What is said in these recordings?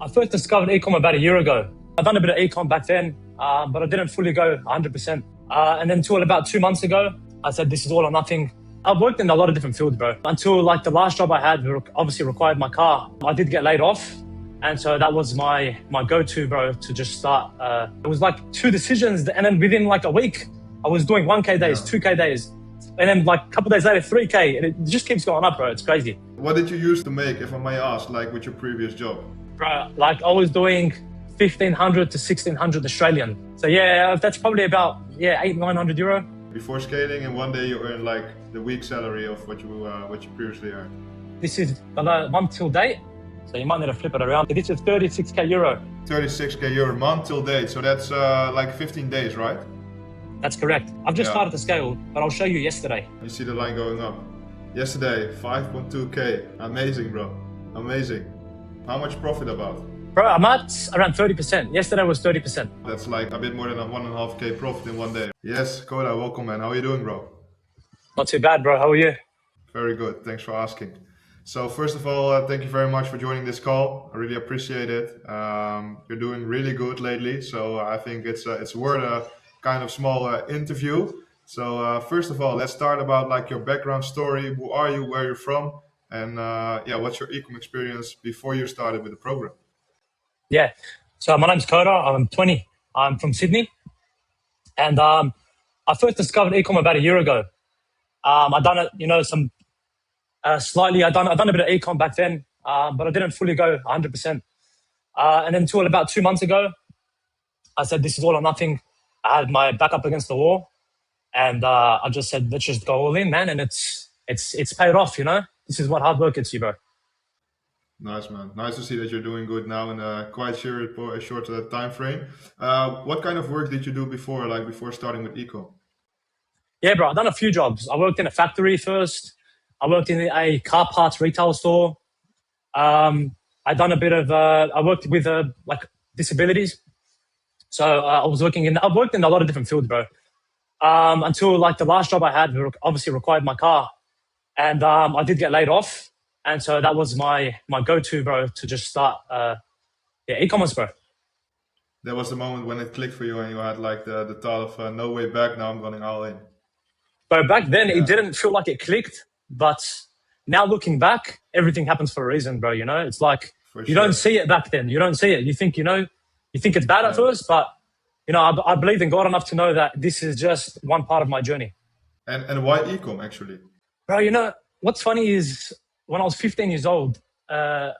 I first discovered Ecom about a year ago. I've done a bit of Ecom back then, but I didn't fully go 100%. And then until about 2 months ago, I said, this is all or nothing. I've worked in a lot of different fields, bro. Until like the last job I had obviously required my car. I did get laid off. And so that was my go-to, bro, to just start. It was like 2 decisions. And then within like a week, I was doing 1K days, 2K days. And then like a couple of days later, 3K. And it just keeps going up, bro. It's crazy. What did you used to make, if I may ask, like with your previous job? Bro, like I was doing 1,500 to 1,600 Australian. So yeah, that's probably about, 800-900 euro. Before scaling, in one day you earn like the week salary of what you previously earned. This is the month till date. So you might need to flip it around. This is 36K euro. 36K euro month till date. So that's like 15 days, right? That's correct. I've just started to scale, but I'll show you yesterday. You see the line going up. Yesterday, 5.2K. Amazing, bro. Amazing. How much profit about? Bro, I'm at around 30%. Yesterday was 30%. That's like a bit more than a 1.5K profit in one day. Yes, Koda, welcome, man. How are you doing, bro? Not too bad, bro. How are you? Very good. Thanks for asking. So first of all, thank you very much for joining this call. I really appreciate it. You're doing really good lately. So I think it's worth a kind of small interview. So first of all, let's start about like your background story. Who are you? Where you're from? And what's your ecom experience before you started with the program? Yeah. So my name's Koda. I'm 20. I'm from Sydney. And I first discovered Ecom about a year ago. I done it, some slightly. I done a bit of Ecom back then, but I didn't fully go 100%. And then until about 2 months ago, I said, this is all or nothing. I had my back up against the wall, and I just said, let's just go all in, man. And it's paid off, This is what hard work gets you, bro. Nice, man. Nice to see that you're doing good now in a quite short time frame. What kind of work did you do before starting with Ecom? Yeah, bro, I've done a few jobs. I worked in a factory first. I worked in a car parts retail store. I worked with like disabilities. So I've worked in a lot of different fields, bro. Until like the last job I had obviously required my car. And I did get laid off. And so that was my go-to, bro, to just start e-commerce, bro. That was the moment when it clicked for you and you had like the thought of no way back, now I'm going all in. But back then it didn't feel like it clicked. But now looking back, everything happens for a reason, bro. It's like you don't see it back then. You don't see it. You think, you think it's bad at first, but I believe in God enough to know that this is just one part of my journey. And why Ecom actually? Bro, what's funny is when I was 15 years old, I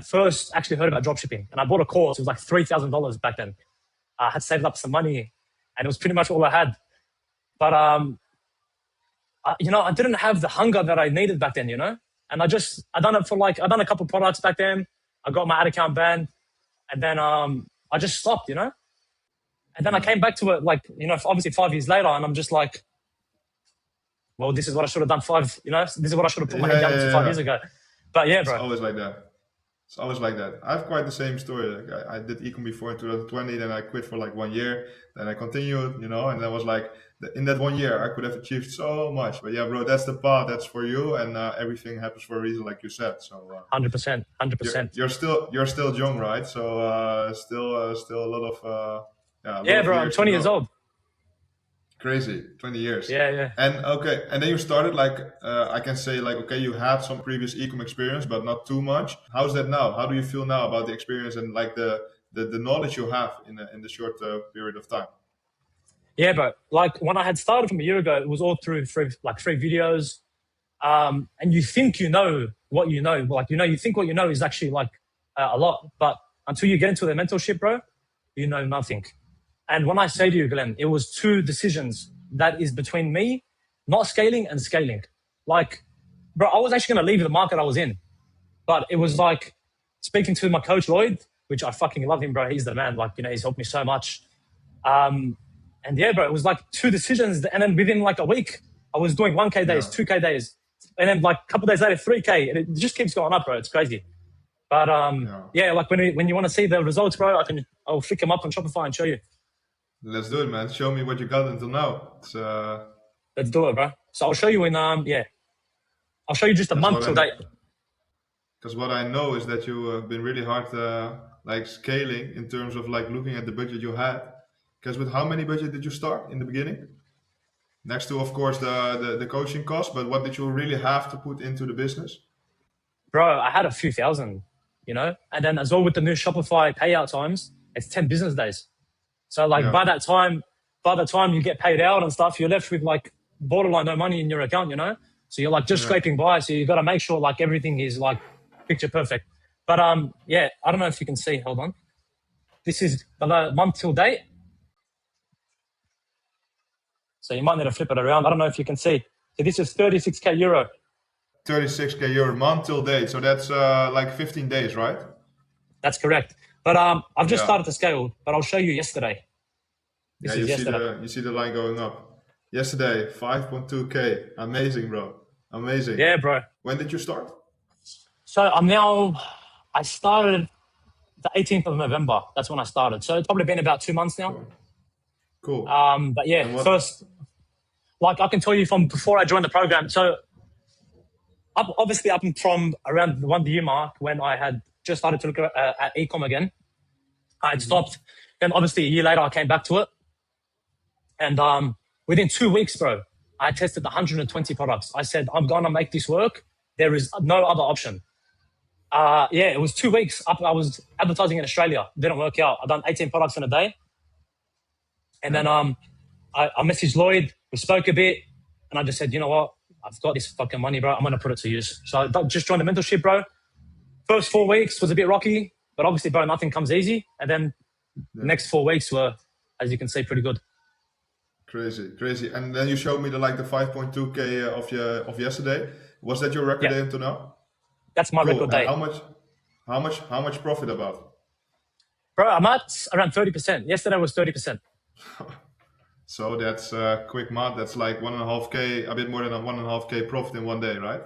first actually heard about dropshipping, and I bought a course. It was like $3,000 back then. I had saved up some money, and it was pretty much all I had. But I didn't have the hunger that I needed back then, And I done a couple products back then. I got my ad account banned, and then I just stopped, And then I came back to it, obviously 5 years later, and I'm just like, well, this is what I should have done this is what I should have put my head down to 5 years ago. But yeah, bro. It's always like that. I have quite the same story. Like I did Ecom before in 2020, then I quit for like 1 year, then I continued, and that was like, in that 1 year, I could have achieved so much. But yeah, bro, that's the path, that's for you, and everything happens for a reason, like you said. So 100%. You're still young, right? So still a lot of bro, I'm 20 years old. Crazy, 20 years. Yeah. And then you started I can say you had some previous ecom experience, but not too much. How's that now? How do you feel now about the experience and like the knowledge you have in the short period of time? Yeah, bro. Like when I had started from a year ago, it was all through free videos. And you think you know what you know. You think what you know is actually like a lot, but until you get into the mentorship, bro, you know nothing. And when I say to you, Glenn, it was 2 decisions that is between me not scaling and scaling. Like, bro, I was actually going to leave the market I was in. But it was like speaking to my coach, Lloyd, which I fucking love him, bro. He's the man. He's helped me so much. And yeah, bro, it was like 2 decisions. And then within like a week, I was doing 1K days, 2K days. And then like a couple of days later, 3K. And it just keeps going up, bro. It's crazy. But like when you want to see the results, bro, I'll flick them up on Shopify and show you. Let's do it, man. Show me what you got until now. Let's do it, bro. So I'll show you I'll show you just a month till date. Because what I know is that you have been really hard, like scaling in terms of like looking at the budget you had. Because with how many budget did you start in the beginning? Next to, of course, the coaching cost, but what did you really have to put into the business? Bro, I had a few thousand, and then as well with the new Shopify payout times, it's 10 business days. So like Yeah, by the time you get paid out and stuff, you're left with like borderline no money in your account, So you're like just yeah. scraping by. So you got to make sure like everything is like picture perfect. But yeah, I don't know if you can see. Hold on. This is the month till date. So you might need to flip it around. I don't know if you can see. So this is 36k euro. 36k euro month till date. So that's like 15 days, right? That's correct. But I've just Yeah. started to scale. But I'll show you yesterday. Yeah, This is yesterday. you see the line going up. Yesterday, 5.2k. Amazing, bro. Amazing. Yeah, bro. When did you start? So I started the 18th of November. That's when I started. So it's probably been about 2 months now. Cool. But yeah, And what? first, like I can tell you from before I joined the program. So obviously up from around the 1 year mark when I had just started to look at Ecom again, I had stopped. Then obviously a year later I came back to it. And within 2 weeks, bro, I tested 120 products. I said, I'm going to make this work. There is no other option. Yeah, it was 2 weeks up. I was advertising in Australia. Didn't work out. I done 18 products in a day. And then I messaged Lloyd. We spoke a bit. And I just said, you know what? I've got this fucking money, bro. I'm going to put it to use. So I just joined the mentorship, bro. First 4 weeks was a bit rocky. But obviously, bro, nothing comes easy. And then the next 4 weeks were, as you can see, pretty good. Crazy, crazy. And then you showed me the 5.2k of yesterday. Was that your record Yeah, day until now? that's my Cool. record And day. how much profit about? Bro, I'm at around 30%. Yesterday was 30%. So that's quick math. That's like 1.5k, a bit more than a 1.5k profit in one day, right?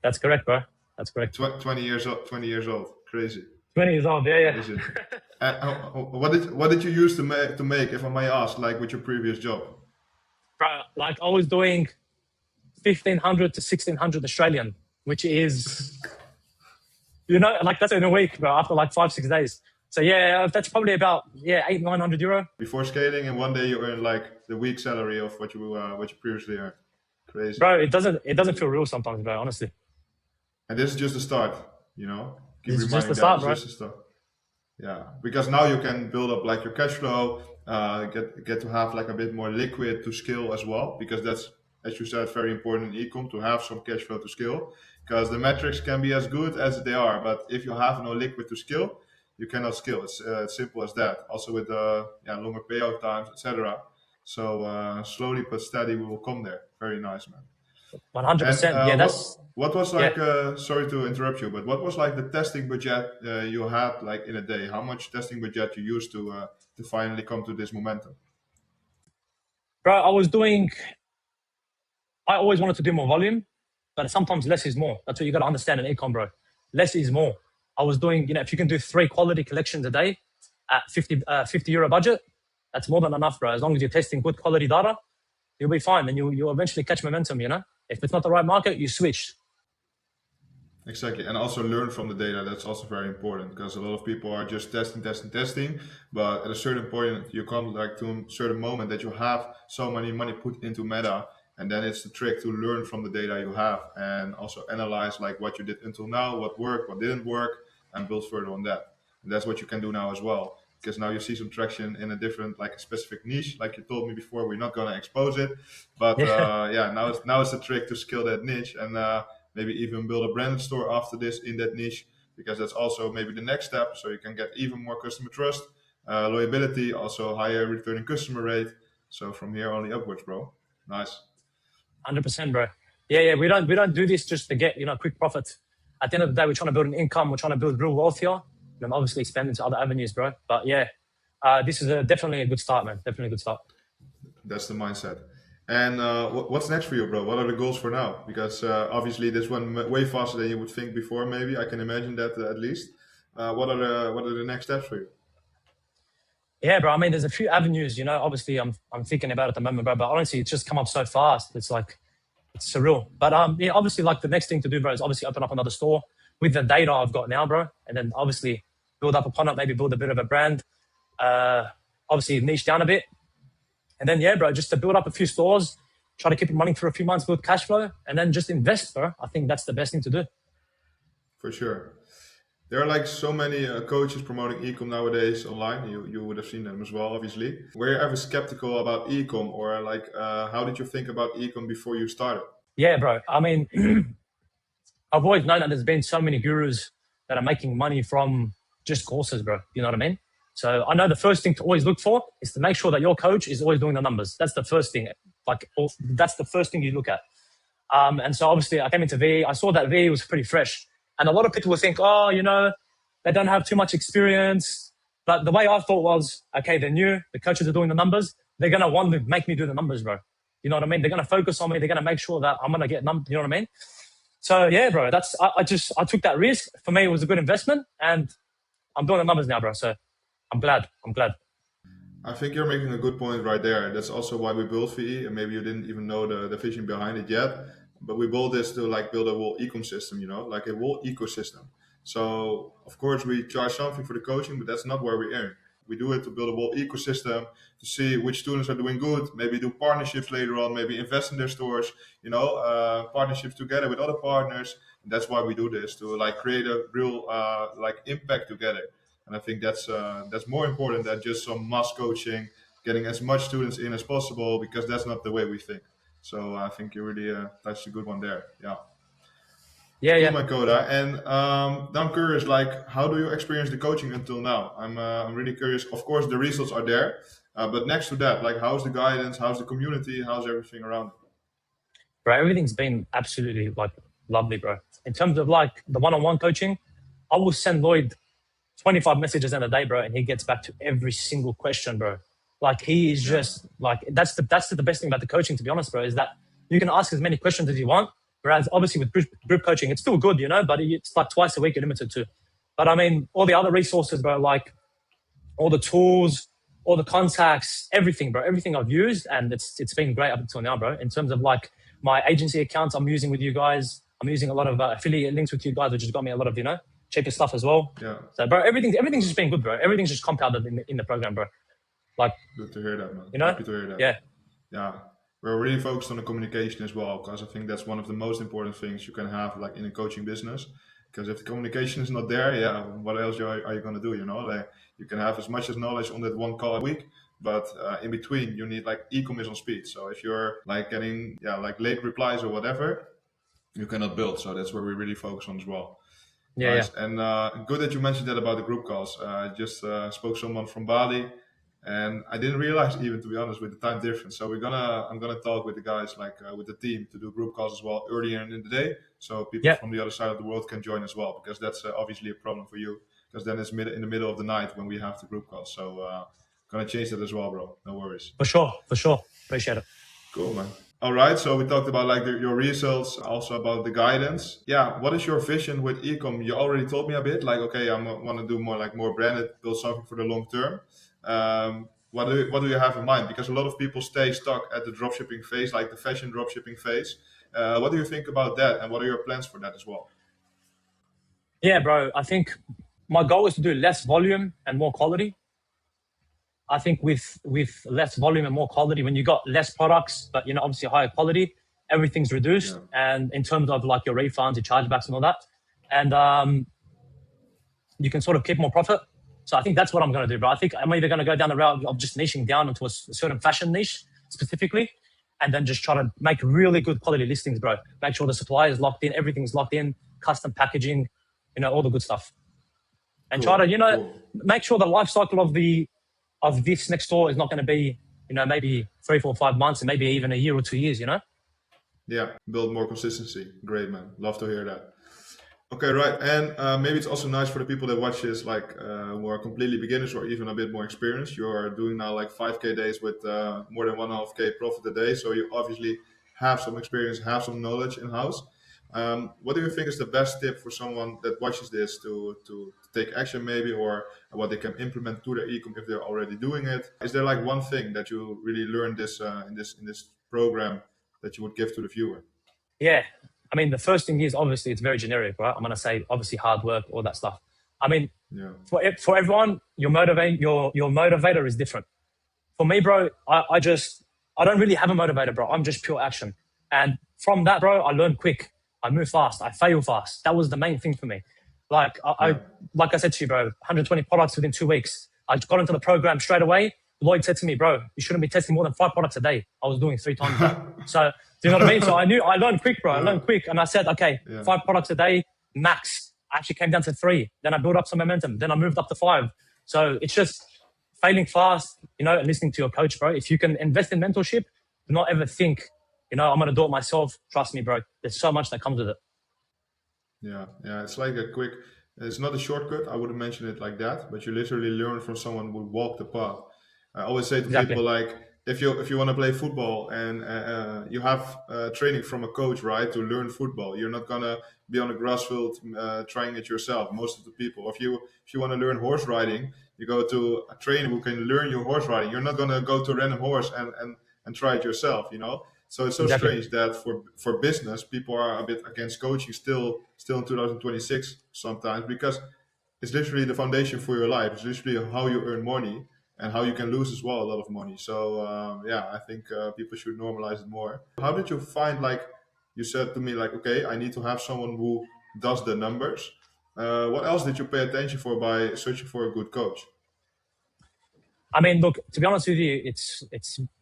That's correct, bro. That's correct. 20 years old. 20 years old. Crazy. 20 years old, yeah. Crazy. What did you use to make, if I may ask, like with your previous job? Bro, like I was doing 1,500 to 1,600 Australian, which is, like that's in a week, bro, after like 5-6 days. So yeah, that's probably about 800-900 euro. Before scaling, in one day you earn like the week salary of what you previously earned. Crazy. Bro, it doesn't feel real sometimes, bro, honestly. And this is just the start, Keep It's just reminding the that start, it's bro. just the start. Yeah, because now you can build up like your cash flow, get to have like a bit more liquid to scale as well, because that's, as you said, very important in ecom to have some cash flow to scale, because the metrics can be as good as they are, but if you have no liquid to scale, you cannot scale. It's simple as that. Also with longer payout times, etc. So slowly but steady, we will come there. Very nice, man. And 100%. Yeah, that's, what was yeah. like? Sorry to interrupt you, but what was like the testing budget you had like in a day? How much testing budget you used to finally come to this momentum? Bro, I always wanted to do more volume, but sometimes less is more. That's what you got to understand in ecom, bro. Less is more. I was doing, if you can do 3 quality collections a day at 50 euro budget, that's more than enough, bro. As long as you're testing good quality data, you'll be fine. And you'll eventually catch momentum, If it's not the right market, you switch. Exactly, and also learn from the data. That's also very important, because a lot of people are just testing, but at a certain point you come like to a certain moment that you have so many money put into Meta, and then it's the trick to learn from the data you have and also analyze like what you did until now, what worked, what didn't work, and build further on that. And that's what you can do now as well, because now you see some traction in a different, like a specific niche. Like you told me before, we're not gonna expose it, but now it's the trick to scale that niche and maybe even build a branded store after this in that niche, because that's also maybe the next step. So you can get even more customer trust, loyalty, also higher returning customer rate. So from here only upwards, bro. Nice. 100%, bro. Yeah. We don't do this just to get, quick profit. At the end of the day, we're trying to build an income. We're trying to build real wealth here, and obviously expand into other avenues, bro. But yeah, this is definitely a good start, man. Definitely a good start. That's the mindset. And what's next for you, bro? What are the goals for now? Because obviously this went way faster than you would think before. Maybe I can imagine that at least. What are the next steps for you? Yeah, bro. I mean, there's a few avenues, Obviously, I'm thinking about it at the moment, bro. But honestly, it's just come up so fast. It's like, it's surreal. But obviously, like the next thing to do, bro, is obviously open up another store. with the data I've got now, bro. And then obviously build up upon it, maybe build a bit of a brand, obviously niche down a bit. And then, yeah, bro, just to build up a few stores, try to keep it running for a few months, build cash flow, and then just invest, bro. I think that's the best thing to do. For sure. There are like so many coaches promoting ecom nowadays online. You would have seen them as well, obviously. Were you ever skeptical about ecom, or like how did you think about ecom before you started? Yeah, bro. I mean, I've always known that there's been so many gurus that are making money from just courses, bro. You know what I mean? So I know the first thing to always look for is to make sure that your coach is always doing the numbers. That's the first thing. That's the first thing you look at. And so obviously I came into VE. I saw that VE was pretty fresh. And a lot of people would think, oh, they don't have too much experience. But the way I thought was, okay, they're new. The coaches are doing the numbers. They're going to want to make me do the numbers, bro. You know what I mean? They're going to focus on me. They're going to make sure that I'm going to get numbers. You know what I mean? So yeah, bro, I took that risk. For me, it was a good investment, and I'm doing the numbers now, bro. So I'm glad. I think you're making a good point right there. That's also why we built VE, and maybe you didn't even know the vision behind it yet. But we built this to like build a whole ecosystem, like a whole ecosystem. So of course we charge something for the coaching, but that's not where we earn. We do it to build a whole ecosystem to see which students are doing good. Maybe do partnerships later on. Maybe invest in their stores. Partnerships together with other partners. And that's why we do this, to like create a real like impact together. And I think that's more important than just some mass coaching, getting as much students in as possible, because that's not the way we think. So I think you really touched a good one there. Yeah. Cool, Yeah. my Koda. And now I'm curious, like, how do you experience the coaching until now? I'm really curious. Of course, the results are there, but next to that, like, how's the guidance? How's the community? How's everything around? Bro, everything's been absolutely like lovely, bro. In terms of like the one-on-one coaching, I will send Lloyd 25 messages in a day, bro, and he gets back to every single question, bro. Like he is Yeah, just like that's the best thing about the coaching, to be honest, bro, is that you can ask as many questions as you want. Whereas obviously with group coaching, it's still good, but it's like twice a week you're limited to. But I mean, all the other resources, bro, like all the tools, all the contacts, everything, bro, everything I've used, and it's been great up until now, bro. In terms of like my agency accounts, I'm using with you guys. I'm using a lot of affiliate links with you guys, which has got me a lot of cheaper stuff as well. yeah. So, bro, everything's just been good, bro. Everything's just compounded in the program, bro. Like, Good to hear that, man. you know, Happy to hear that. yeah, Yeah, we're really focused on the communication as well, because I think that's one of the most important things you can have, like in a coaching business. Because if the communication is not there, yeah, what else are you going to do? Like you can have as much as knowledge on that one call a week, but in between you need like e-commerce on speed. So if you're like getting like late replies or whatever, you cannot build. So that's where we really focus on as well. yeah. Nice. And good that you mentioned that about the group calls. I just spoke to someone from Bali, and I didn't realize, even to be honest, with the time difference. So I'm gonna talk with the guys, like with the team, to do group calls as well earlier in the day, so people Yeah, from the other side of the world can join as well, because that's obviously a problem for you, because then it's in the middle of the night when we have the group calls. So gonna change that as well, bro. No worries. for sure. Appreciate it. Cool, man. All right, so we talked about like your results, also about the guidance. Yeah, what is your vision with ecom? You already told me a bit, like, okay, I want to do more branded, build something for the long term. What do you have in mind? Because a lot of people stay stuck at the dropshipping phase, like the fashion dropshipping phase. What do you think about that, and what are your plans for that as well? Yeah, bro. I think my goal is to do less volume and more quality. I think with less volume and more quality, when you got less products, but obviously higher quality, everything's reduced. Yeah, And in terms of like your refunds, your chargebacks, and all that, and you can sort of keep more profit. So I think that's what I'm going to do, bro. I think I'm either going to go down the route of just niching down into a certain fashion niche specifically, and then just try to make really good quality listings, bro. Make sure the supply is locked in, everything's locked in, custom packaging, all the good stuff, and try cool, to cool. make sure the life cycle of this next store is not going to be maybe 3, 4, 5 months, and maybe even a year or 2 years. Yeah, build more consistency. Great, man. Love to hear that. Okay, right. And maybe it's also nice for the people that watch this, like who are completely beginners or even a bit more experienced. You are doing now like 5K days with more than 1.5K profit a day. So you obviously have some experience, have some knowledge in house. What do you think is the best tip for someone that watches this to take action, maybe, or what they can implement to their ecom if they're already doing it? Is there like one thing that you really learned this in this program that you would give to the viewer? Yeah. I mean, the first thing is obviously it's very generic, right? I'm going to say obviously hard work, all that stuff. I mean, Yeah. for everyone, your motivator is different. For me, bro, I don't really have a motivator, bro. I'm just pure action. And from that, bro, I learn quick. I move fast. I fail fast. That was the main thing for me. Like like I said to you, bro, 120 products within 2 weeks. I got into the program straight away. Lloyd said to me, bro, you shouldn't be testing more than 5 products a day. I was doing 3 times that. So, do you know what I mean? So I learned quick, bro. I learned quick. And I said, okay, 5 products a day, max. I actually came down to 3. Then I built up some momentum. Then I moved up to 5. So it's just failing fast, and listening to your coach, bro. If you can invest in mentorship, do not ever think, I'm going to do it myself. Trust me, bro. There's so much that comes with it. Yeah. It's like it's not a shortcut. I wouldn't mention it like that, but you literally learn from someone who walked the path. I always say to people, like, if you want to play football and you have training from a coach, right, to learn football, you're not gonna be on a grass field trying it yourself. Most of the people, if you want to learn horse riding, you go to a trainer who can learn you horse riding. You're not gonna go to a random horse and try it yourself, So it's so strange that for business, people are a bit against coaching still in 2026 sometimes, because it's literally the foundation for your life. It's literally how you earn money and how you can lose as well a lot of money. So I think people should normalize it more. How did you find, like you said to me, like, okay, I need to have someone who does the numbers. What else did you pay attention for by searching for a good coach? I mean, look, to be honest with you,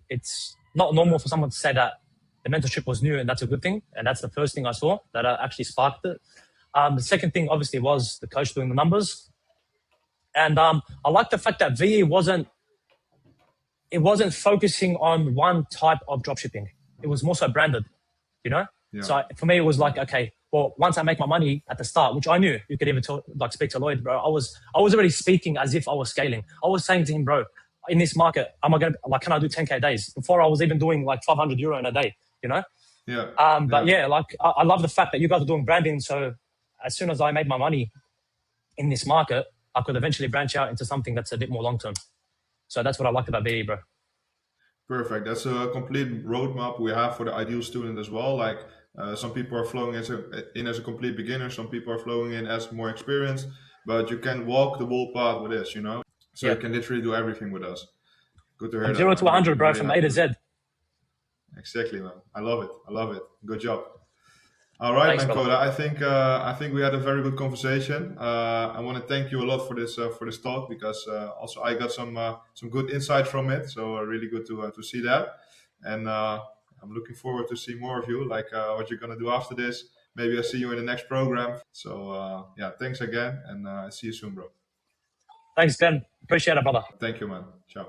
it's not normal for someone to say that the mentorship was new and that's a good thing. And that's the first thing I saw that actually sparked it. The second thing obviously was the coach doing the numbers. And I like the fact that VE wasn't focusing on one type of dropshipping. It was more so branded, Yeah. So for me, it was like, okay, well, once I make my money at the start, which I knew, you could even speak to Lloyd, bro. I was already speaking as if I was scaling. I was saying to him, bro, in this market, can I do 10K days? Before I was even doing like 500 euro in a day, I love the fact that you guys are doing branding. So as soon as I made my money in this market, I could eventually branch out into something that's a bit more long-term. So that's what I liked about BE, bro. Perfect. That's a complete roadmap we have for the ideal student as well. Like some people are flowing as a complete beginner. Some people are flowing in as more experienced, but you can walk the whole path with this, So you can literally do everything with us. Good to hear that. 0 to 100, bro, from A to Z. Exactly, man. I love it. Good job. All right, Thanks, man, Koda. I think we had a very good conversation. I want to thank you a lot for this talk, because also I got some good insight from it. So really good to see that, and I'm looking forward to see more of you, like what you're gonna do after this. Maybe I see you in the next program. So thanks again, and see you soon, bro. Thanks, Ben. Appreciate it, brother. Thank you, man. Ciao.